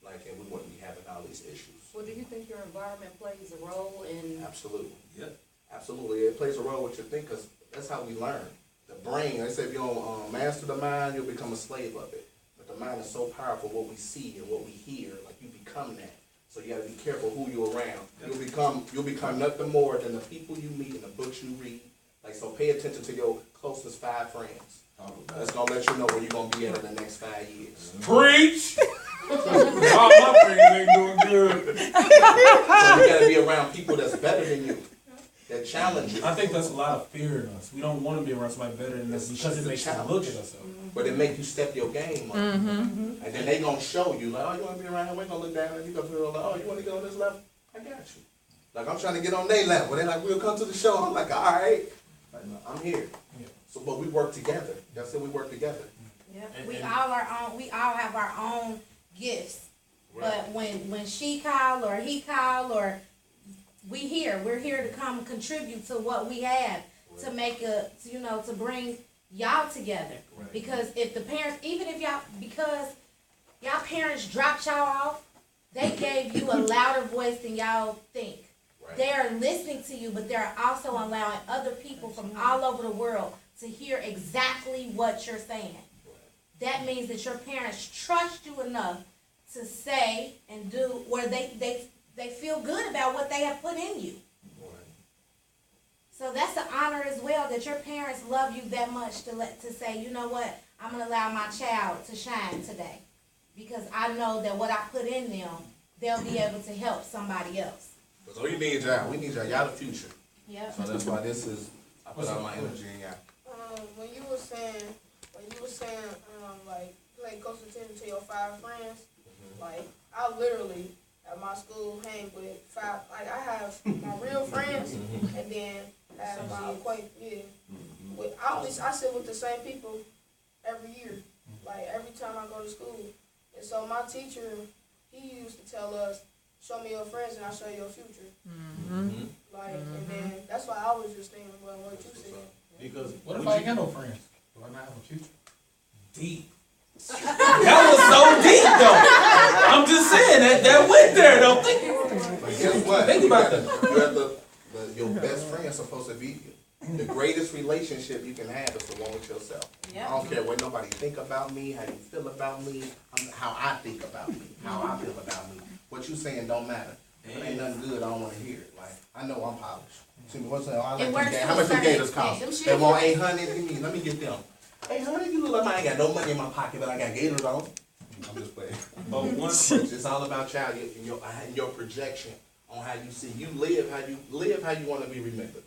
Like, and we wouldn't be having all these issues. Well, do you think your environment plays a role in? Absolutely. Yeah. Absolutely. It plays a role with your thing because that's how we learn. The brain, they say if you don't master the mind, you'll become a slave of it. But the mind is so powerful, what we see and what we hear, like you become that. So you got to be careful who you're around. You'll become nothing more than the people you meet and the books you read. Like, so pay attention to your closest 5 friends. That's going to let you know where you're going to be at in the next 5 years. Preach! All my friends ain't doing good. So you got to be around people that's better than you, that challenge you. I think that's a lot of fear in us. We don't want to be around somebody better than us because it makes us look at ourselves. But it make you step your game up. And then they going to show you, like, oh, you want to be around here? We're going to look down and you go feel like, oh, you want to get on this level? I got you. Like, I'm trying to get on their level. They're like, we'll come to the show. I'm like, all right. Like, no, I'm here. Yeah. So, but we work together. Y'all said we work together. Yeah, And- we and- all have our own gifts. But when she call or he call or we're here to come contribute to what we have to make to bring y'all together. Right. Because if the parents, even if because y'all parents dropped y'all off, they gave you a louder voice than y'all think. Right. They are listening to you, but they're also allowing other people from all over the world to hear exactly what you're saying. That means that your parents trust you enough to say and do, or they feel good about what they have put in you. So that's an honor as well, that your parents love you that much to say, you know what, I'm gonna allow my child to shine today. Because I know that what I put in them, they'll be able to help somebody else. So we need y'all. We need y'all. Y'all the future. Yep. So that's why this is, I put all my energy in y'all. When you were saying, like, pay close attention to your 5 friends, like, I literally, at my school, hang with 5, like, I have my real friends, and then have my acquaintance, I sit with the same people every year, like, every time I go to school. And so my teacher, he used to tell us, show me your friends and I'll show you your future. Like, and then, that's why I was just thinking about what you said. Because what if I ain't got no friends? Do I not have a future? Deep. That was so deep, though. I'm just saying that went there, though. But guess what? Think about that. Your best friend is supposed to be the greatest relationship you can have is the one with yourself. Yep. I don't care what nobody think about me, how you feel about me, how I think about me, how I feel about me. What you saying don't matter. If it ain't nothing good, I don't want to hear it. Like, I know I'm polished. See, what's that? I like them. How much them gators cost? They want 800. Let me get them. 800. You look like I ain't got no money in my pocket, but I got gators on. I'm just playing. But once It's all about y'all and your projection on how you see. You live how you want to be remembered.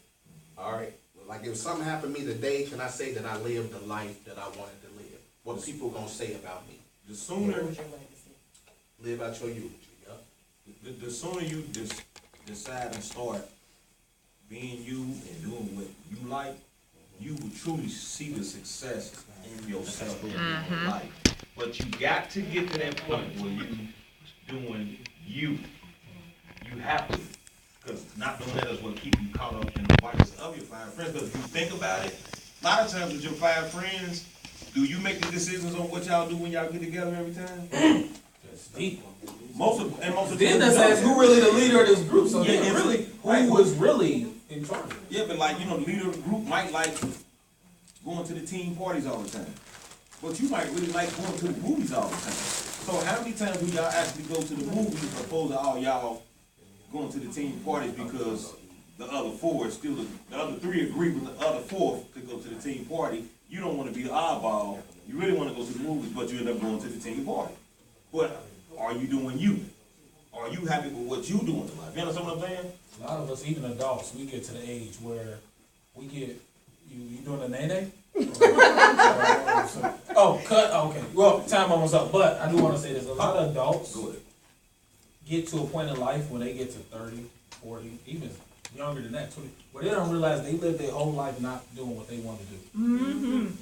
All right. Like if something happened to me today, can I say that I lived the life that I wanted to live? What people gonna say about me? The sooner, Live out your eulogy. Yep. the sooner you decide and start being you and doing what you like, you will truly see the success in yourself in your life. But you got to get to that point where you doing you. You have to. Because not doing that is what keep you caught up in the vices of your 5 friends. Because if you think about it, a lot of times with your 5 friends, do you make the decisions on what y'all do when y'all get together every time? that's deep. Most of Then that says who really the leader of this group. So Yeah, then it's- really, right. who was really in charge? Yeah, but like, the leader of the group might like going to the team parties all the time. But you might really like going to the movies all the time. So how many times do y'all actually go to the movies opposed to all y'all going to the team parties because the other 4 is still, the other 3 agree with the other 4th to go to the team party? You don't want to be the oddball. You really want to go to the movies, but you end up going to the team party. But are you doing you? Are you happy with what you doing in life? You understand what I'm saying? A lot of us, even adults, we get to the age where we get, you doing a nay-nay? Oh, cut, okay. Well, time almost up, but I do want to say this. A lot of adults Go ahead. get to a point in life when they get to 30, 40, even younger than that, 20, where they don't realize they lived their whole life not doing what they want to do.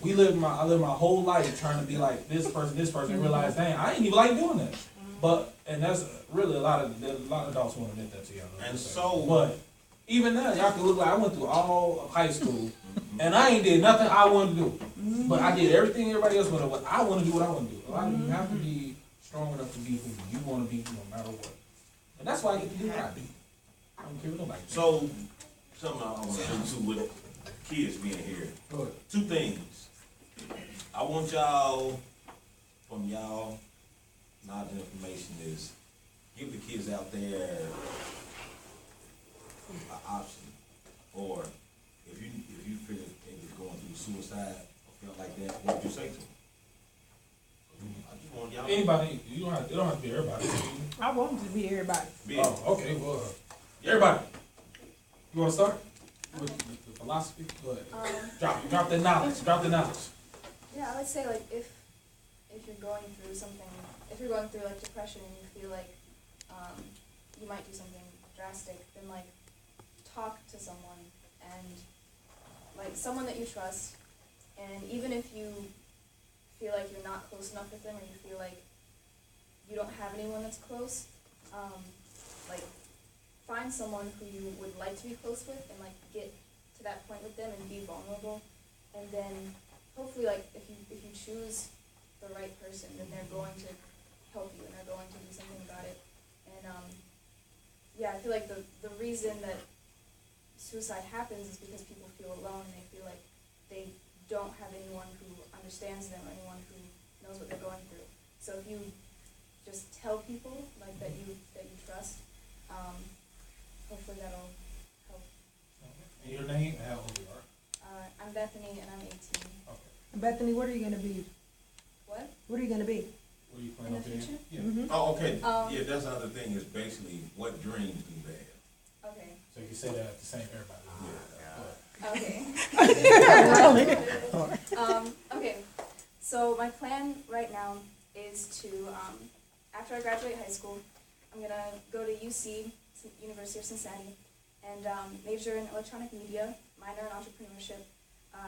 I lived my whole life trying to be like this person, and realize, dang, I ain't even like doing that. But, and that's really a lot of adults won't admit that to y'all. And so, but even now, y'all can look like I went through all of high school, and I ain't did nothing I wanted to do. But I did everything everybody else wanted. What I want to do, what I want to do. A lot of you have to be strong enough to be who you want to be, no matter what. And that's why I get to do what I do. I don't care what nobody thinks. so something I want to do too with kids being here. Go ahead. 2 things. I want y'all, from y'all, knowledge and information is give the kids out there an option. Or if you feel they're going through suicide or feel like that, what would you say to them? I just want y'all. Anybody, it don't have to be everybody. I want to be everybody. Oh, okay, well, everybody. You want to start with the philosophy? Go ahead. Drop the knowledge. Drop the knowledge. Yeah, I would say like if you're going through something, if you're going through like depression and you feel like you might do something drastic, then like talk to someone and like someone that you trust, and even if you feel like you're not close enough with them, or you feel like you don't have anyone that's close, like find someone who you would like to be close with, and like get to that point with them and be vulnerable, and then hopefully like if you choose the right person, then they're going to help you and they're going to do something about it. And yeah, I feel like the reason that suicide happens is because people feel alone and they feel like they don't have anyone who understands them or anyone who knows what they're going through. So if you just tell people like that you trust, hopefully that'll help. And your name and how old you are? I'm Bethany and I'm 18. Okay. Bethany, what are you gonna be? What? What are you gonna be? What are you In planning the on being? future? Yeah. Oh, okay, yeah, that's the other thing, is basically, what dreams do they have? Okay. So you can say that at the same everybody. Okay. Okay. So my plan right now is to, after I graduate high school, I'm gonna go to UC, University of Cincinnati, and major in electronic media, minor in entrepreneurship,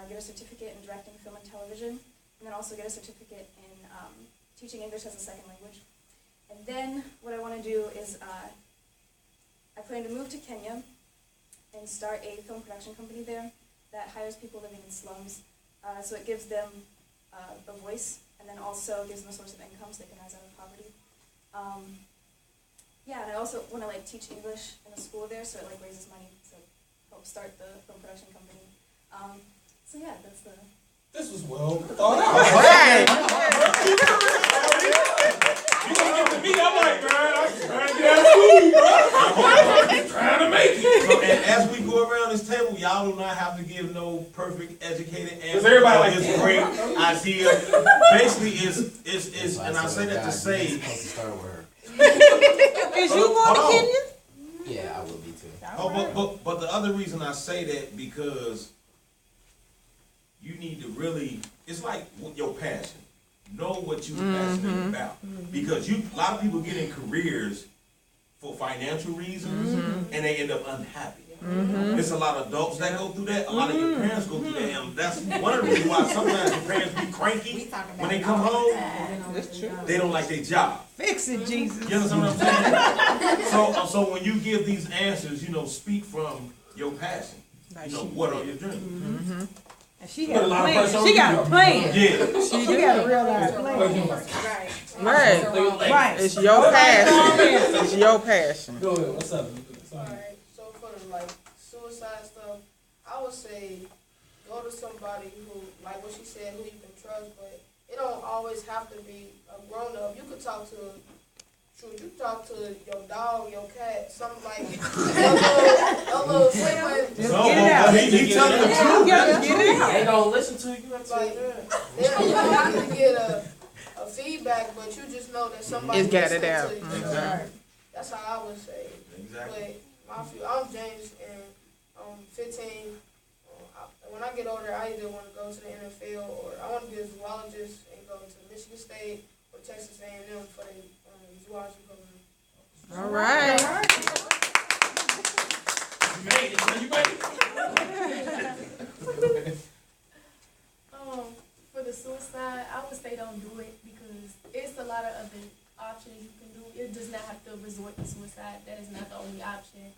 get a certificate in directing film and television, and then also get a certificate in teaching English as a second language. And then what I want to do is I plan to move to Kenya and start a film production company there that hires people living in slums. So it gives them a voice, and then also gives them a source of income so they can rise out of poverty. Yeah, and I also want to like teach English in a school there, so it like raises money to help start the film production company. So yeah, that's the. This was well thought out. You gonna get to me? I'm like, man, I'm trying to get out of school, bro. I'm trying to make it. So, and as we go around this table, y'all do not have to give no perfect educated answer. everybody like this this. great idea. Basically, is and I say that to say. Is you going to Kenya? Yeah, I would be too. But the other reason I say that, because you need to really, it's like with your passion. Know what you're passionate about. Because a lot of people get in careers for financial reasons and they end up unhappy. There's a lot of adults that go through that. A lot of your parents go through that, and that's one of the reasons why sometimes your parents be cranky when they come home. They don't like their job. Fix it, Jesus. You understand what I'm saying? So when you give these answers, speak from your passion. What are your dreams? And she got a plan. She got a plan. Yeah. She got a real life plan. Right. It's your passion. It's your passion. Go ahead. What's up? Alright, so for the suicide stuff, I would say go to somebody who, like what she said, who you can trust, but it don't always have to be a grown up. You could talk to your dog, your cat, something like your little sibling. Just get it out. He telling the truth. Get it out. They don't listen to you. Like, you don't have to get a feedback, but you just know that somebody It's got it listening out. to you. Exactly. That's how I would say. Exactly. But I'm James, and I'm 15. When I get older, I either want to go to the NFL or I want to be a zoologist and go to Michigan State or Texas A&M for the zoology program. All right. You made it. You made it. For the suicide, I would say don't do it because it's a lot of other options you can do. It does not have to resort to suicide. That is not the only option.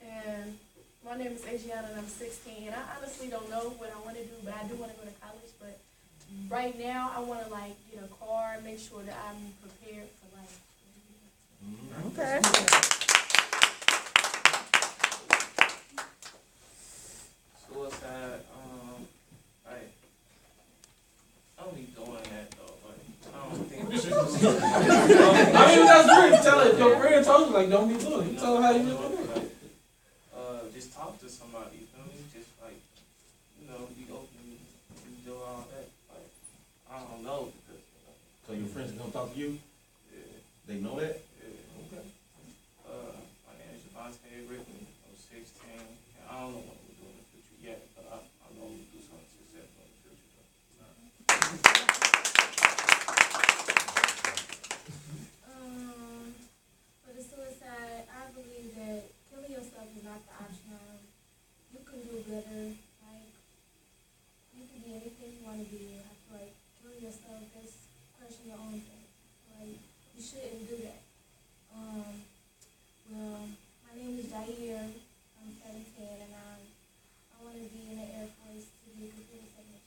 And my name is Adriana and I'm 16. And I honestly don't know what I want to do, but I do want to go to college. But right now, I want to get a car, make sure that I'm prepared for life. Okay. Suicide, I don't be doing that though, but I don't think we should. I mean, that's great. Tell it. Your friend told you, don't be doing it. You told her how you really do it. Just talk to somebody, you feel me? Just be open, you do all that. I don't know because. So your friends are gonna talk to you? Yeah. They know that? Yeah. Okay. My name is Javante Rickman. I'm 16. I don't know what we're doing in the future yet, but I know we'll do something successful in the future though. For the suicide, I believe that killing yourself is not the option. You can do better. shouldn't do that. Well, my name is Jair. I'm 17 and I want to be in the Air Force to be a computer technician.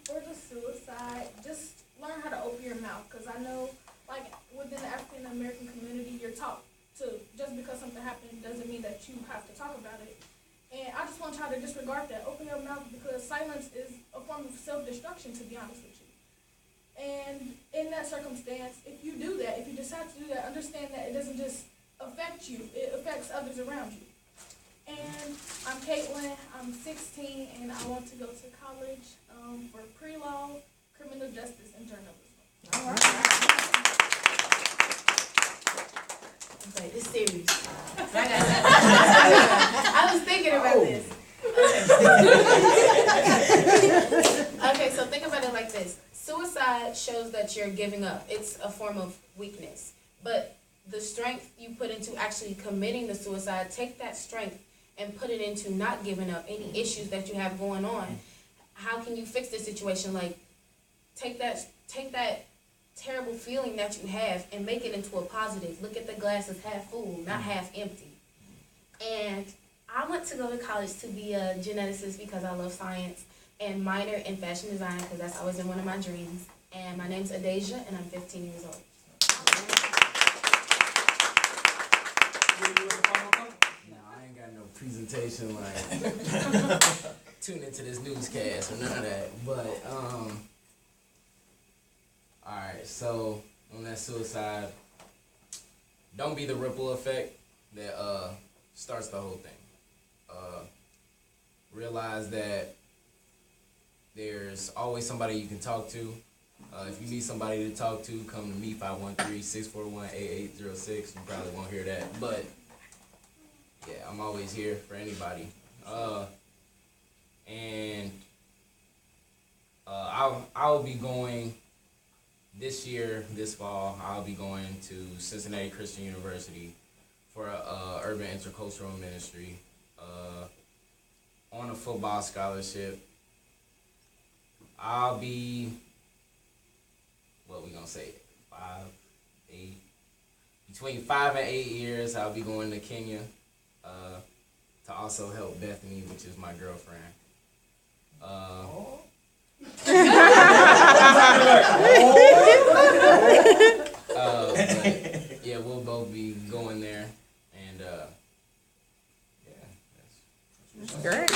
For the suicide, just learn how to open your mouth, because I know, like, within the African American community, you're taught to, just because something happened doesn't mean that you have to talk about it. And I just want y'all to disregard that. Open your mouth, because silence is a form of self-destruction, to be honest with you. And in that circumstance, if you do that, if you decide to do that, understand that it doesn't just affect you, it affects others around you. And I'm Caitlin, I'm 16, and I want to go to college for pre-law, criminal justice, and journalism. All right. Okay, it's serious. I was thinking about this. Okay, so think about it like this. Suicide shows that you're giving up. It's a form of weakness. But the strength you put into actually committing the suicide, take that strength and put it into not giving up any issues that you have going on. How can you fix this situation? Like, take that terrible feeling that you have and make it into a positive. Look at the glass as half full, not half empty. And I went to go to college to be a geneticist because I love science, and minor in fashion design because that's always been one of my dreams. And my name's Adasia, and I'm 15 years old. No, I ain't got no presentation like tune into this newscast or none of that. But alright, so on that suicide, don't be the ripple effect that starts the whole thing. Realize that there's always somebody you can talk to. If you need somebody to talk to, come to me, 513-641-8806. You probably won't hear that, but yeah, I'm always here for anybody. And I'll be going this year, this fall. I'll be going to Cincinnati Christian University for a urban intercultural ministry on a football scholarship. I'll be, what we gonna say, 5, 8, between 5 and 8 years. I'll be going to Kenya to also help Bethany, which is my girlfriend. But yeah, we'll both be going there, and yeah, That's great.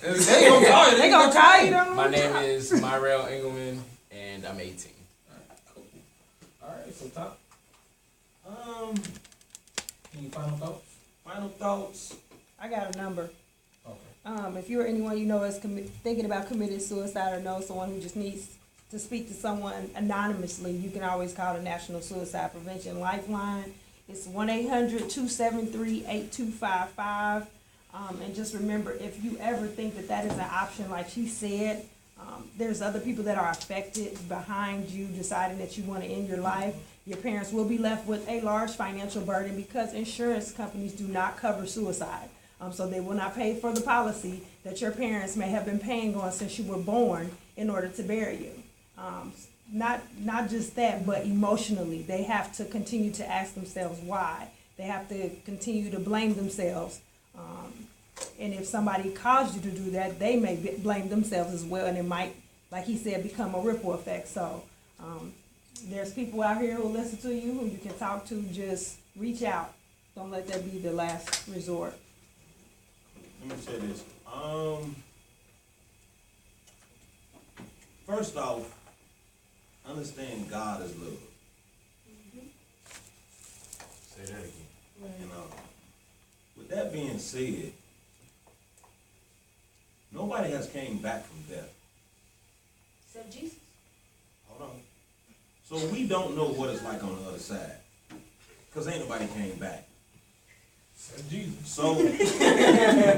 They gonna call you, don't My name is Myrell Engelman, and I'm 18. Cool. Alright, so top. Any final thoughts? Final thoughts. I got a number. Okay. If you're anyone you know is thinking about committing suicide or know someone who just needs to speak to someone anonymously, you can always call the National Suicide Prevention Lifeline. It's 1-800-273-8255. And just remember, if you ever think that is an option, like she said, there's other people that are affected behind you deciding that you want to end your life. Your parents will be left with a large financial burden because insurance companies do not cover suicide. So they will not pay for the policy that your parents may have been paying on since you were born in order to bury you. Not just that, but emotionally, they have to continue to ask themselves why. They have to continue to blame themselves. And if somebody caused you to do that, they may blame themselves as well, and it might, like he said, become a ripple effect. So there's people out here who listen to you, who you can talk to. Just reach out. Don't let that be the last resort. Let me say this. First off, understand God is love. Say that again. And with that being said, nobody has came back from death. Except Jesus. Hold on. So we don't know what it's like on the other side, because ain't nobody came back. Except Jesus. So